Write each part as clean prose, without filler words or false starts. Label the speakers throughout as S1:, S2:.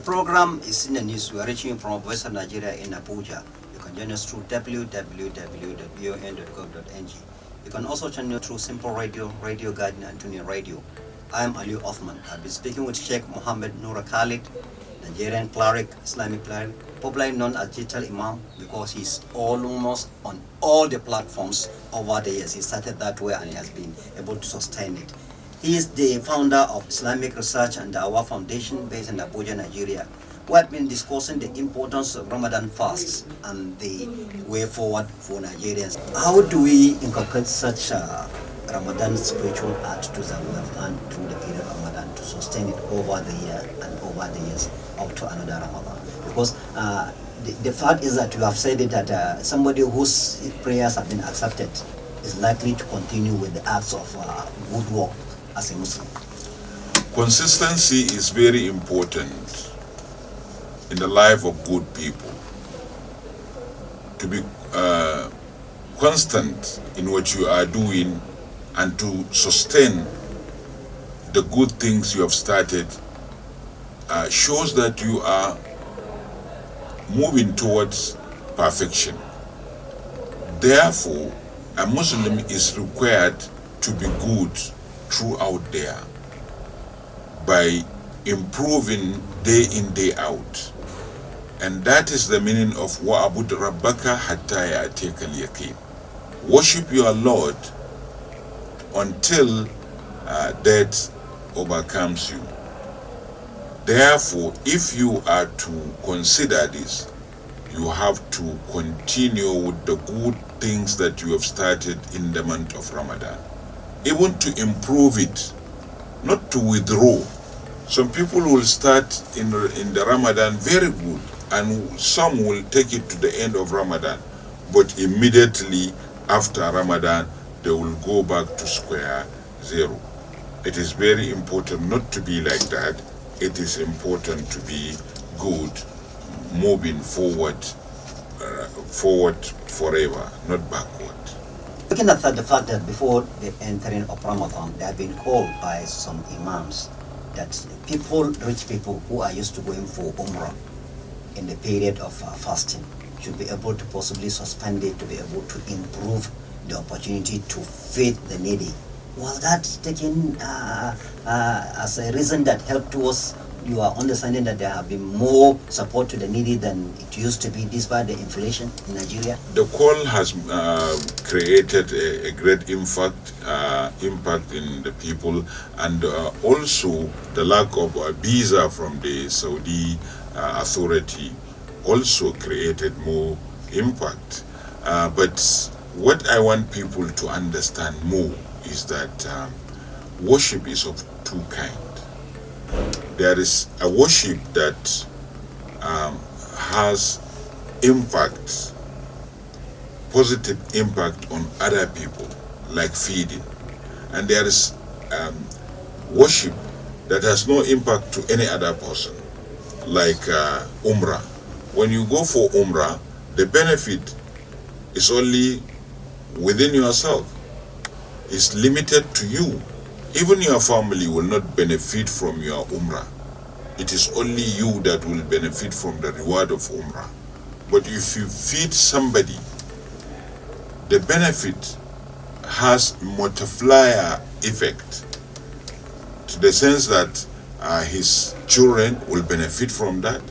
S1: program is in the news. We are reaching you from Western Nigeria in Abuja. You can join us through www.bon.gov.ng. You can also channel through Simple Radio, Radio Garden, and TuneIn Radio. I am Ali Othman. I'll be speaking with Sheikh Muhammad Nuru Khalid, Nigerian cleric, Islamic cleric, popularly known as Digital Imam, because he's almost on all the platforms over the years. He started that way and he has been able to sustain it. He is the founder of Islamic Research and Our Foundation based in Abuja, Nigeria. We have been discussing the importance of Ramadan fasts and the way forward for Nigerians. How do we inculcate such Ramadan spiritual attitudes that we have learned through the period of Ramadan to sustain it over the year and over the years up to another Ramadan? Because the fact is that you have said it that somebody whose prayers have been accepted is likely to continue with the acts of good work as a Muslim.
S2: Consistency is very important in the life of good people. To be constant in what you are doing and to sustain the good things you have started shows that you are moving towards perfection. Therefore, a Muslim is required to be good throughout there by improving day in, day out. And that is the meaning of wa'abud rabbaka hatta ya'tika al-yaqin. Worship your Lord until death overcomes you. Therefore, if you are to consider this, you have to continue with the good things that you have started in the month of Ramadan. Even to improve it, not to withdraw. Some people will start in the Ramadan very good, and some will take it to the end of Ramadan, but immediately after Ramadan, they will go back to square zero. It is very important not to be like that. It is important to be good, moving forward forever, not backward.
S1: Looking at the fact that before the entering of Ramadan, they have been called by some imams that rich people who are used to going for Umrah in the period of fasting should be able to possibly suspend it to be able to improve the opportunity to feed the needy. Was that taken as a reason that helped towards your understanding that there have been more support to the needy than it used to be despite the inflation in Nigeria?
S2: The call has created a great impact in the people, and also the lack of visa from the Saudi authority also created more impact. But what I want people to understand more is that worship is of two kinds. There is a worship that has impact, positive impact on other people, like feeding. And there is worship that has no impact to any other person, like Umrah. When you go for Umrah, the benefit is only within yourself. It's limited to you. Even your family will not benefit from your Umrah. It is only you that will benefit from the reward of Umrah. But if you feed somebody, the benefit has multiplier effect, to the sense that his children will benefit from that,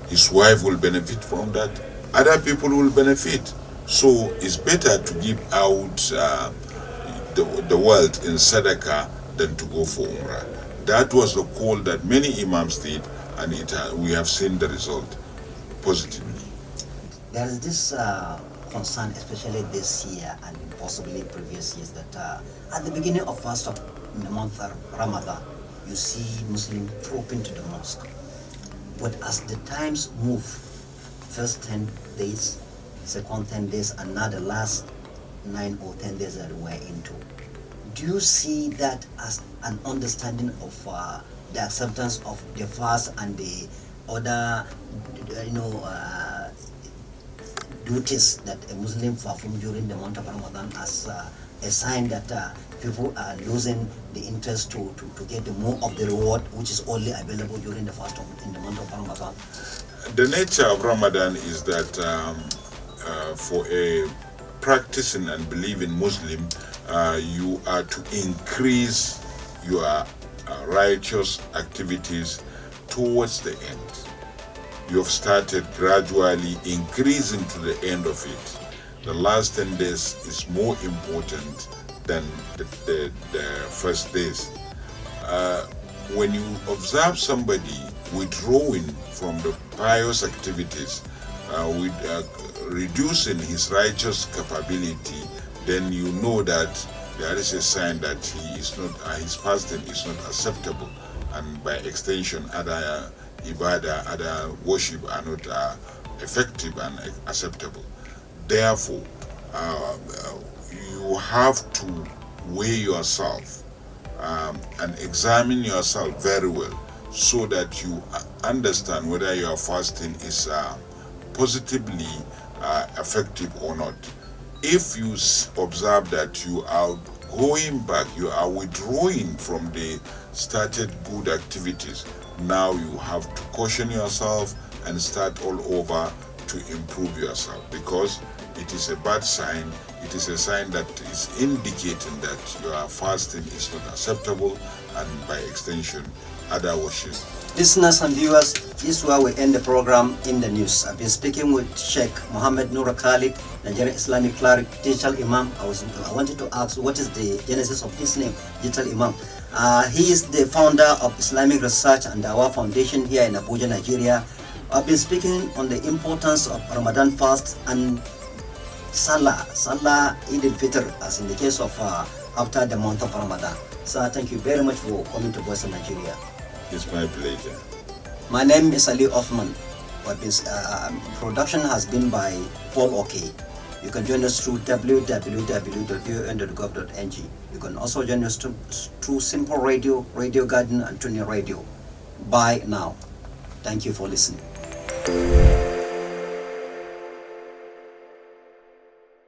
S2: his wife will benefit from that, other people will benefit. So it's better to give out the wealth in Sadaqah than to go for Umrah. That was the call that many Imams did, and we have seen the result positively.
S1: There is this concern, especially this year and possibly previous years, that at the beginning of the month of Ramadan, you see Muslims trooping to the mosque. But as the times move, first 10 days, second 10 days, and now the last 9 or 10 days that we're into, do you see that as an understanding of the acceptance of the fast and the other, duties that a Muslim perform during the month of Ramadan as a sign that people are losing the interest to get the more of the reward which is only available during the fast in the month of Ramadan?
S2: The nature of Ramadan is that for a practicing and believing Muslim, you are to increase your righteous activities towards the end. You have started gradually increasing to the end of it. The last 10 days is more important than the first days. When you observe somebody withdrawing from the pious activities, reducing his righteous capability, then you know that there is a sign that he is not, his fasting is not acceptable, and by extension, other ibadah, other worship are not effective and acceptable. Therefore, you have to weigh yourself and examine yourself very well, so that you understand whether your fasting is positively effective or not. If you observe that you are going back, you are withdrawing from the started good activities, now you have to caution yourself and start all over to improve yourself, because it is a bad sign. It is a sign that is indicating that your fasting is not acceptable, and by extension, other worship.
S1: Listeners and viewers, this is where we end the program in the news. I've been speaking with Sheikh Muhammad Nuru Khalid, Nigerian Islamic cleric, digital Imam. I wanted to ask, what is the genesis of his name, digital Imam? He is the founder of Islamic Research and Dawah Foundation here in Abuja, Nigeria. I've been speaking on the importance of Ramadan fast and Salah Eid-el-Fitri, as in the case of after the month of Ramadan. Sir, thank you very much for coming to Voice of Nigeria.
S2: It's my pleasure.
S1: My name is Ali Othman. Production has been by Paul OK. You can join us through www.voa.gov.ng. You can also join us through Simple Radio, Radio Garden, and TuneIn Radio. Bye now. Thank you for listening.